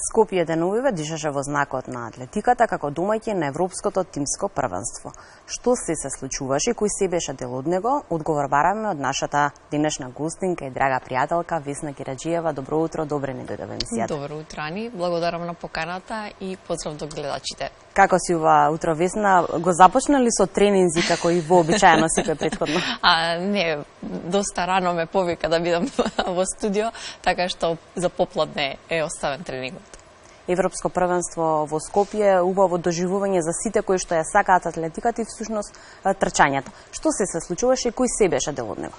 Скопје деновиве дишаше во знакот на атлетиката како домаќин на Европското тимско првенство. Што се случуваше и кој се беше дел од него, одговор бараме од нашата денешна гостинка и драга пријателка Весна Кираџиева. Добро утро, добре ни дојде во емисијата. Добро утро, Ани. Благодарам на поканата и поздрав до гледачите. Како си ова утро, Весна? Го започна ли со тренинзи како и вообичаено секој претходно? Не, доста рано ме повика да бидам во студио, така што за попладне е оставен тренингот. Европско првенство во Скопје, убаво доживување за сите кои што ја сакаат атлетиката и всушност трчањето. Што се случуваше и кој се беше дел од него?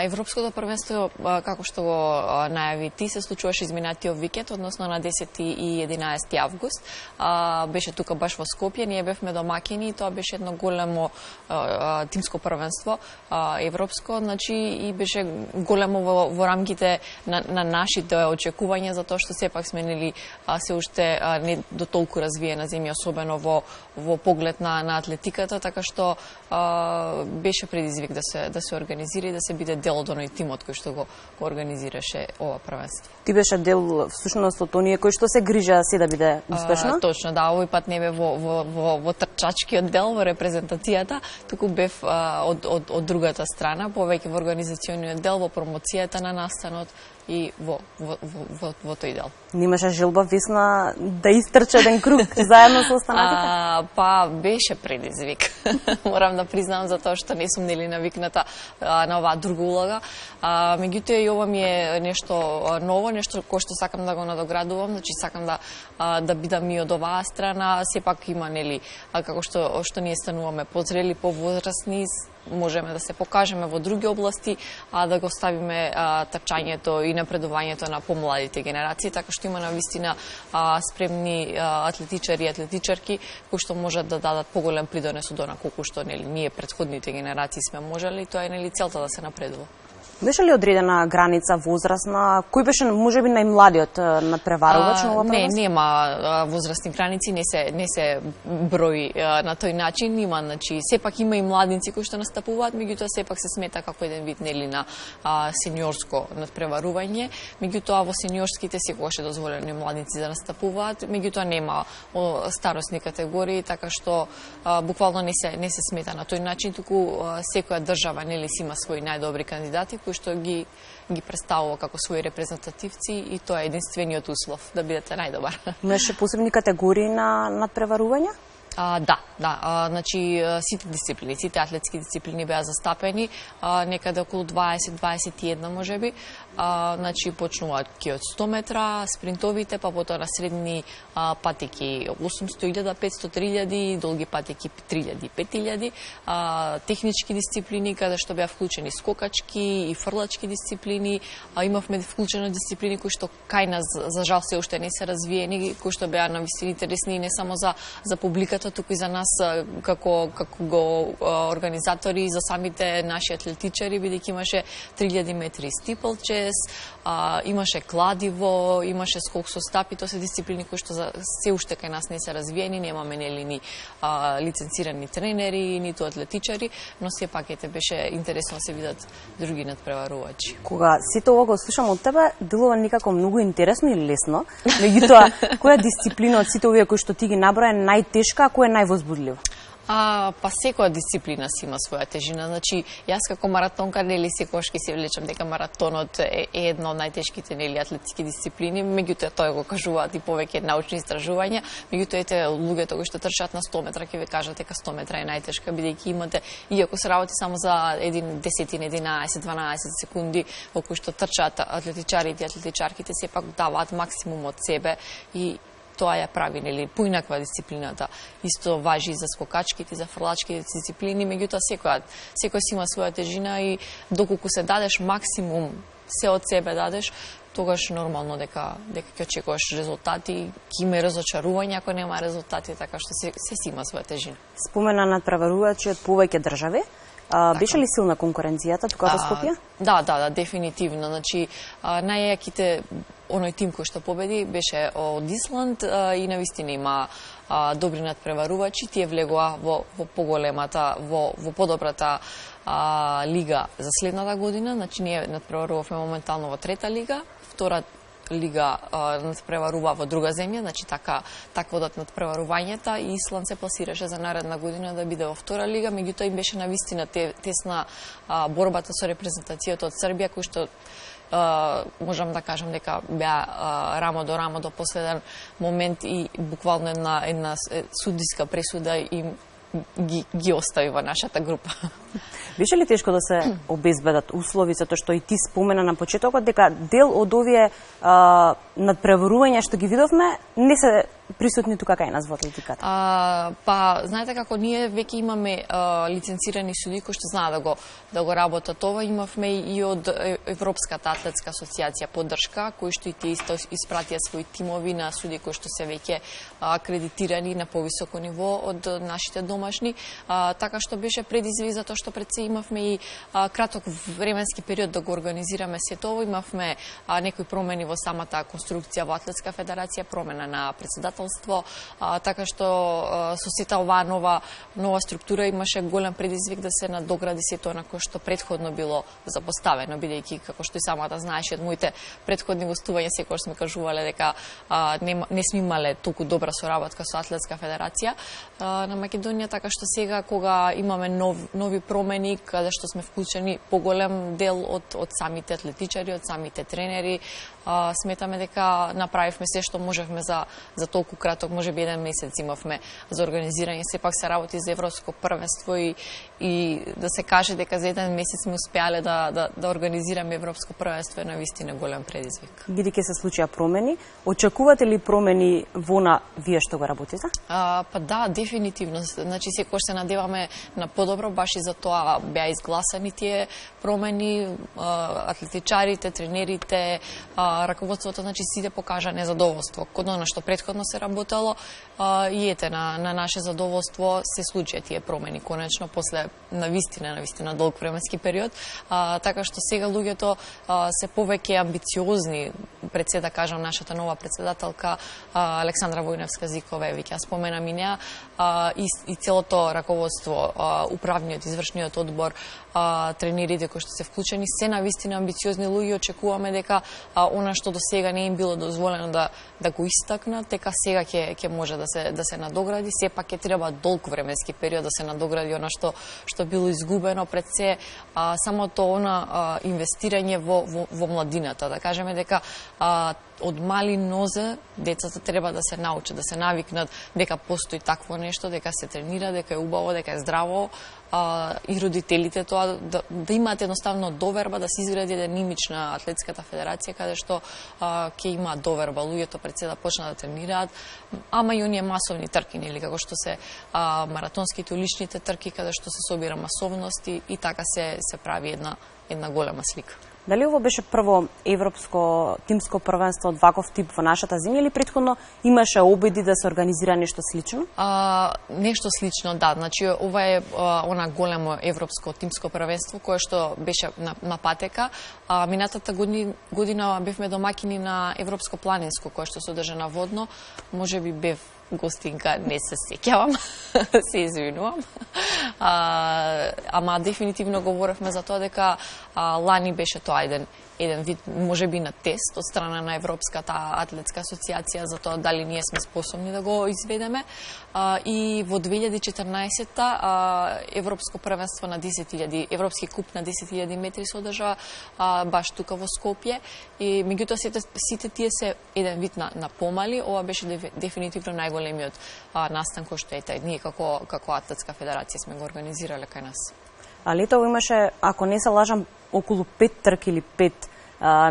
Европското првенство, како што го најави ти, се случуваше изминатиот викенд, односно на 10 и 11 август. Беше тука баш во Скопје, ние бевме домаќини и тоа беше едно големо тимско првенство европско, значи и беше големо во рамките на нашите очекувања, затоа што сепак сме се уште не до толку развиена земја, особено во поглед на атлетиката, така што беше предизвик да се организира и да се биде дел од оној тимот кој што го организираше ова првенство. Ти беше дел всушност од оние кои што се грижаа се да биде успешно? Точно, да, овој пат не бев во трчачкиот дел, во репрезентацијата, туку бев од другата страна, повеќе во организациониот дел, во промоцијата на настанот и во тој дел. Немаше желба, Весна, да истрча еден круг заедно со останатите? Па беше предизвик. Морам да признам, затоа што не сум навикната на оваа друга улога. Меѓутоа и ова ми е нешто ново, нешто кое што сакам да го надоградувам, значи сакам да бидам и од оваа страна, сепак има како што ние стануваме позрели, повозрасни, можеме да се покажеме во други области, да го ставиме трчањето и напредувањето на помладите генерации, така што има навистина спремни атлетичари и атлетичарки кои што можат да дадат поголем придонес од она колку што ние претходните генерации сме можеле, и тоа е целта да се напредува. Беше ли одредена граница возрастна? Кој беше можеби најмладиот надпреварувач на ова првенство? Нема возрастни граници, не се брои на тој начин. Има, значи, сепак има и младинци кои што настапуваат, меѓутоа сепак се смета како еден вид на сениорско надпреварување. Меѓутоа во сениорските секогаш е дозволено и младинци да настапуваат, меѓутоа нема старосни категории, така што буквално не се смета на тој начин, туку секоја држава си има своји најдобри кандидати кои што ги представува како своји репрезентативци, и тоа е единствениот услов да бидете најдобар. Имаше посебни категории на надпреварување? Да, значи сите дисциплини, сите атлетски дисциплини беа застапени, некаде околу 20-21 можеби. Значи почнуваат од 100 метра, спринтовите, па потоа на средни патеки 800.000, 500.000, долги патеки 3.000, 5.000, технички дисциплини каде што беа вклучени скокачки и фрлачки дисциплини, имавме вклучени дисциплини кои што кај нас за жал се уште не се развиени, кои што беа навистина интересни не само за публиката, туку и за нас како организатори, за самите наши атлетичари, бидејќи имаше 3000 метри стиплчес, имаше кладиво, имаше скок со стапи. Тоа се дисциплини кои што се уште кај нас не се развиени, немаме ни лиценцирани тренери, ниту атлетичари, но сепак беше интересно да се видат други надпреварувачи. Кога сите ова го слушам од тебе, делува некако многу интересно и лесно. Меѓутоа, која дисциплина од сите овие кои што ти ги наброја е најтешка, а која е највозбудлива? Па секоја дисциплина си има своја тежина. Значи, јас како маратонка секогаш ќе се влечам дека маратонот е една од најтешките атлетски дисциплини, меѓутоа тоа го кажуваат и повеќе научни истражувања. Меѓутоа луѓето кои што трчаат на 100 метра ќе ви кажат дека 100 метра е најтешка, бидејќи имате, иако се работи само за 11, 12 секунди во кои што трчаат атлетичарите и атлетичарките, сепак даваат максимум од себе, и тоа ја прави поинаква дисциплината. Исто важи и за скокачките, за фрлачките дисциплини, меѓутоа секој си има своја тежина, и доколку се дадеш максимум, се од себе дадеш, тогаш нормално дека ќе очекуваш резултати, ќе има разочарување ако нема резултати, така што се си има своја тежина. Спомена надпреварувачи од повеќе држави. Беше ли силна конкуренцијата тука во Скопје? Да, дефинитивно. Значи, најјаките оној тим кој што победи беше од Исланд, и навистина има добри надпреварувачи. Тие влегоа во поголемата, во подобрата лига за следната година. Значи, ние надпреварувавме моментално во трета лига, втора лига надпреварува во друга земја, значи така одат надпреварувањата и Исланд се пласираше за наредна година да биде во втора лига, меѓутоа им беше навистина тесна борбата со репрезентацијата од Србија, кој што можам да кажам дека беа рамо до рамо до последен момент и буквално една судиска пресуда им ги остави во нашата група. Беше ли тешко да се обезбедат услови, затоа што и ти спомена на почетокот дека дел од овие надпреварувања што ги видовме не се присутни тука кај нас во атлетиката? Па, знаете како, ние веќе имаме лиценцирани суди кои што знаат да го работат ова. Имавме и од Европската атлетска асоциација поддршка, кои што и те исто испратија своји тимови на суди кои што се веќе акредитирани на повисоко ниво од нашите домашни. Така што беше предизвик затоа што пред се имавме и краток временски период да го организираме сето ово. Имавме некои промени во самата конструкција во Атлетска федерација, промена на председателство, така што со сета оваа нова структура имаше голем предизвик да се надогради сето на кој што претходно било запоставено, бидејќи како што и самата знаеш од моите претходни гостувања секогаш сме кажувале дека не сме имале толку добра соработка со Атлетска федерација на Македонија, така што сега кога имаме нови промени, каде што сме вклучени поголем дел од самите атлетичари, од самите тренери, сметаме дека направивме се што можевме за толку краток, можеби еден месец имавме за организирање. Сепак се работи за европско првенство и да се каже дека за еден месец сме успеале да организираме европско првенство е навистина голем предизвик. Бидејќи се случија промени, очекувате ли промени во вие што го работите? Па да, дефинитивно. Значи секогаш се надеваме на подобро, баш и за тоа беа изгласани тие промени, атлетичарите, тренерите, раководството, значи сите покажа незадоволство код она што претходно се работело и ете на наше задоволство се случија тие промени конечно после навистина долг временски период, така што сега луѓето се повеќе амбициозни, пред се да кажам нашата нова председателка Александра Војневска-Зикова, веќе ја споменам и неа, и целото раководство, управниот, извршниот одбор, тренерите кои што се вклучени, се навистина амбициозни луѓе. Очекуваме дека она што до сега не им било дозволено да го истакнат, дека сега ќе може да се надогради. Сепак ќе треба долг временски период да се надогради она што било изгубено пред се, самото инвестирање во младината. Да кажеме дека од мали нозе децата треба да се научат, да се навикнат дека постои такво нешто, дека се тренира, дека е убаво, дека е здраво, и родителите тоа да имаат едноставно доверба, да се изгради еден имидж на Атлетската федерација каде што ќе има доверба луѓето пред се да почнат да тренираат, ама и оние масовни трки, нели, како што се маратонските уличните трки каде што се собира масовност и така се прави една голема слика. Дали ово беше прво европско тимско првенство од ваков тип во нашата земја или претходно имаше обиди да се организира нешто слично? Нешто слично, да. Значи, ова е она големо европско тимско првенство кое што беше на патека. Минатата година бевме домакини на европско планинско кое што се одржа на Водно. Можеби бев гостинка, не се сеќавам, се извинувам. Ама дефинитивно говоревме за тоа дека лани беше тоа еден вид, можеби на тест од страна на Европската атлетска асоциација за тоа дали ние сме способни да го изведеме. И во 2014-та Европско првенство на 10.000, Европски куп на 10.000 метри се одржа баш тука во Скопје. И меѓутоа сите тие се еден вид на помали. Ова беше дефинитивно најголемиот настан кој што ние како Атлетска федерација сме го организирале кај нас. Летово имаше, ако не се лажам, околу 5 трки или 5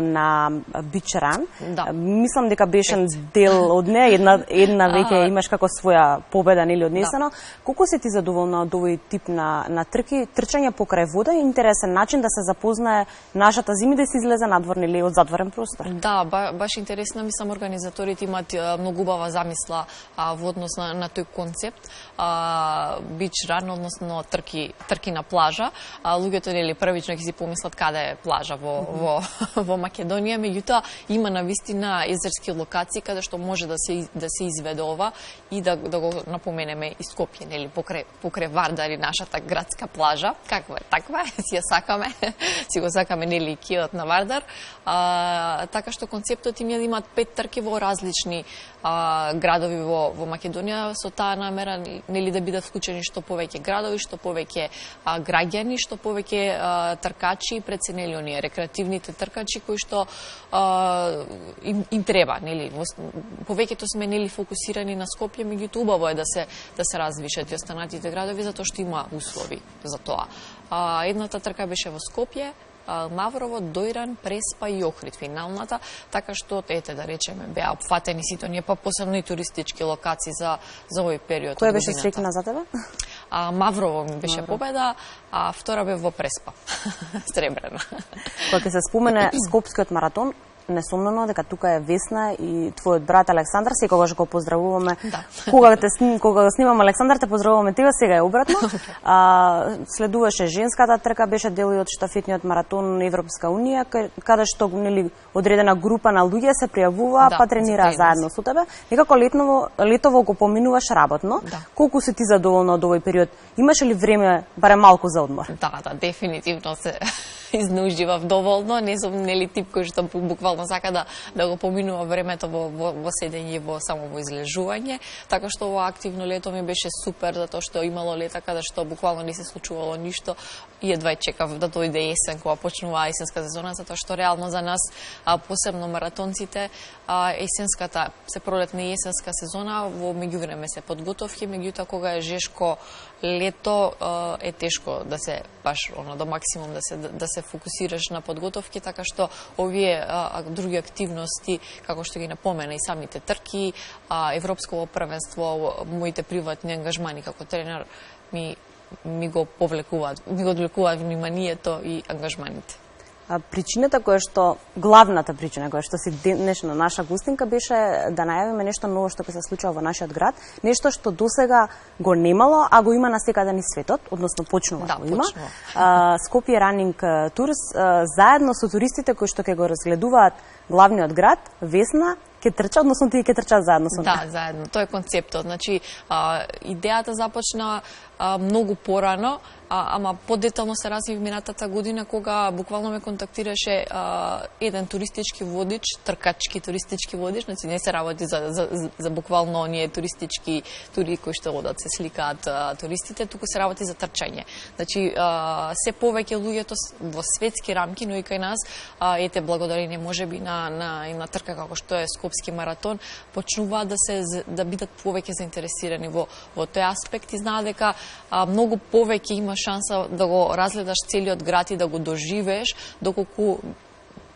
на Beach Run. Да. Мислам дека беше дел од неа, една веќе имаш како своја победа или однесено. Да. Колку се ти задоволна од овој тип на трки? Трчање покрај вода е интересен начин да се запознае нашата земја, да се излезе надвор или од затворен простор. Да, баш интересно, мислам организаторите имаат многу убава замисла во однос на тој концепт. Beach Run, односно трки на плажа. Луѓето нели првично ќе си помислат каде е плажа во во Македонија, меѓутоа има навистина езерски локации каде што може да се изведе ова и да го напоменеме и Скопје, нели, покрај Вардар и нашата градска плажа. Каква е? Таква е, си ја сакаме. Си го сакаме, нели, и киот на Вардар. Така што концептот им е да имаат 5 трки во различни градови во Македонија, со таа намера, нели, да бидат вклучени што повеќе градови, што повеќе граѓани, што повеќе тркачи, преценели оние рекреативните тркачи кои што им треба, нели. Повеќето сме, нели, фокусирани на Скопје, меѓутоа убаво е да се развишат и останатите градови затоа што има услови за тоа. Едната трка беше во Скопје, Маврово, Дојран, Преспа и Охрид финалната, така што, ете, да речеме, беа опфатени сите оние, па посебно и туристички локации за овој период. Која беше среќна за тебе? Маврово ми беше победа, а втора бе во Преспа, сребрена. Кога се спомене Скопскиот маратон, несомнено дека тука е Весна и твојот брат Александар, секогаш го поздравуваме. Да. Кога го снимам Александар, те поздравуваме тебе, сега е обратно. Следуваше женската трка, беше дел и од штафетниот маратон на Европска унија, каде што, нели, одредена група на луѓе се пријавуваа, па тренираа заедно со тебе. Некако летово го поминуваш работно. Да. Колку си ти задоволна од овој период? Имаше ли време барем малку за одмор? Да, дефинитивно се изнуживав доволно, не сум, нели, тип кој што буквално сака да го поминува времето во седење, само во излежување, така што ова активно лето ми беше супер, затоа што имало лета каде што буквално не се случувало ништо и едва чекав да дојде есен, кога почнува есенска сезона, затоа што реално за нас, посебно маратонците, есенската, се пролетна и есенска сезона, во меѓувреме се подготовки, меѓутоа кога е жешко лето е тешко да се баш до максимум да се фокусираш на подготовки, така што овие други активности, како што ги напомена и самите трки, Европско првенство, моите приватни ангажмани како тренер ми го одвлекуваат вниманието и ангажманите. Причината главната причина која што си денешна наша гостинка беше да најавиме нешто ново што ќе се случува во нашиот град, нешто што досега го немало, а го има насекаде низ светот, односно почнува да го има. Скопје Running Tours заедно со туристите кои што ќе го разгледуваат главниот град, Весна, ќе трчат, односно тие ќе трчат заедно со нас. Да, заедно. Тоа е концептот. Значи, идејата започна многу порано, ама подетално се разви минатата година, кога буквално ме контактираше еден туристички водич, тркачки туристички водич, значи не се работи за буквално оние туристички тури кои што одат се сликаат туристите, туку се работи за трчање. Значи, се повеќе луѓето во светски рамки, но и кај нас, ете, благодарение можеби на трка како што е Скопски маратон, почнуваат да бидат повеќе заинтересирани во тој аспект и знаат дека многу повеќе има шанса да го разгледаш целиот град и да го доживееш доколку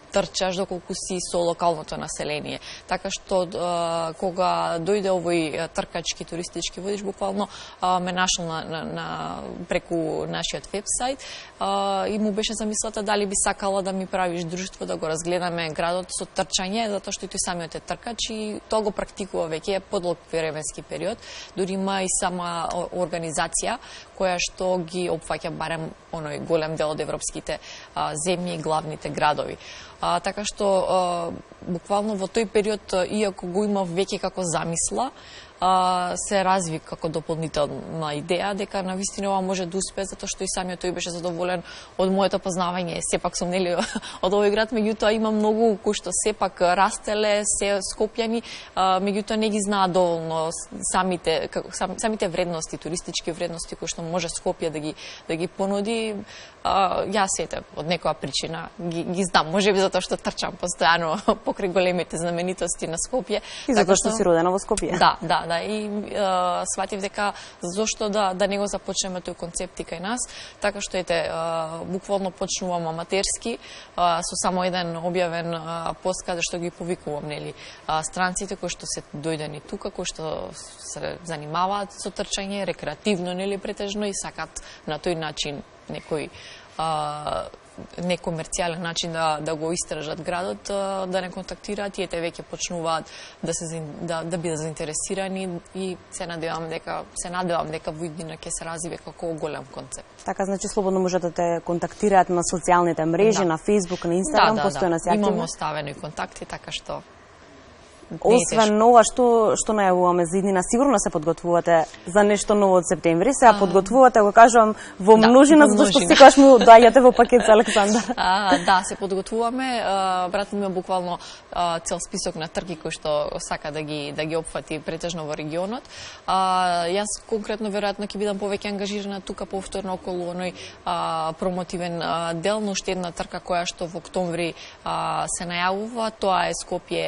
трчаш, доколку си со локалното население. Така што кога дојде овој тркачки туристички водич, буквално ме нашол преку нашиот вебсайт и му беше замислата дали би сакала да ми правиш друштво, да го разгледаме градот со трчање, затоа што и тој самиот е тркач и тоа го практикува веќе подолг временски период. Дури има и сама организација која што ги опфаќа барем оној голем дел од европските земји и главните градови. Така што буквално во тој период, иако го имав веќе како замисла, се разви како дополнителна идеја дека навистина ова може да успее, затоа што и самиот тој беше задоволен од моето познавање. Сепак сум, нели, од овој град, меѓутоа има многу кои што сепак растеле, се Скопјани, меѓутоа не ги знаат доволно самите вредности, туристички вредности кои што може Скопје да ги понуди. Јас од некоја причина ги знам, можеби затоа што трчам постојано покрај големите знаменитости на Скопје. И затоа што си родена во Скопје. Да, и сватив дека зошто да не го започнеме тој концепт и кај нас, така што ете, буквално почнувам аматерски, со само еден објавен пост каде што ги повикувам, нели, странците кои што се дојдени тука, кои што се занимаваат со трчање, рекреативно, нели, претежно и сакат на тој начин некој некомерцијален начин да го истражат градот, да не контактираат, тие веќе почнуваат да бидат заинтересирани и се надевам дека во иднина ќе се развие како голем концепт. Така, значи слободно можете да те контактираат на социјалните мрежи, на Facebook, на Instagram, постојано се активни. Имаме оставени контакти, така што освен ова што најавуваме за иднина, сигурно се подготвувате за нешто ново од септември. Сега подготвувате, го кажувам во множина, затоа што секогаш му доаѓате во пакет за Александар. Да, се подготвуваме. Брат ми има буквално цел список на трки кои што сака да ги опфати претежно во регионот. Јас конкретно веројатно ќе бидам повеќе ангажирана тука повторно околу оној промотивен дел, но уште една трка која што во октомври се најавува, тоа е Скопје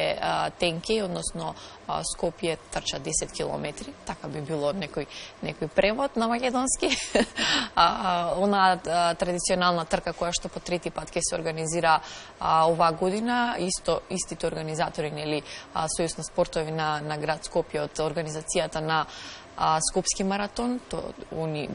Тенке, односно Скопје трча 10 километри, така би било некој превод на македонски. Она традиционална трка која што по трети пат ќе се организира оваа година, истите организатори, нели, Сојуз на спортови на град Скопје од организацијата на Скопски маратон,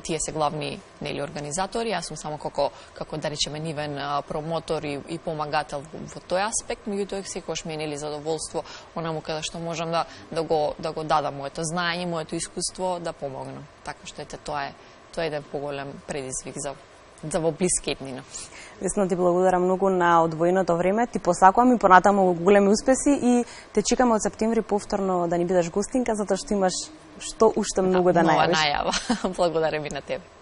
тие се главни, нели, организатори, јас сум само како да речеме нивен промотор и помагател во тој аспект, меѓутоа секогаш ми е, нели, задоволство онаму каде што можам да го дадам моето знаење, моето искуство, да помогнам. Така што тоа е еден поголем предизвик за во блиска иднина. Весно, ти благодарам многу на одвоеното време, ти посакувам и понатаму големи успеси и те чекаме од септември повторно да ни бидеш гостинка, затоа што имаш уште многу да најавиш. Нова најава. Благодарам и на тебе.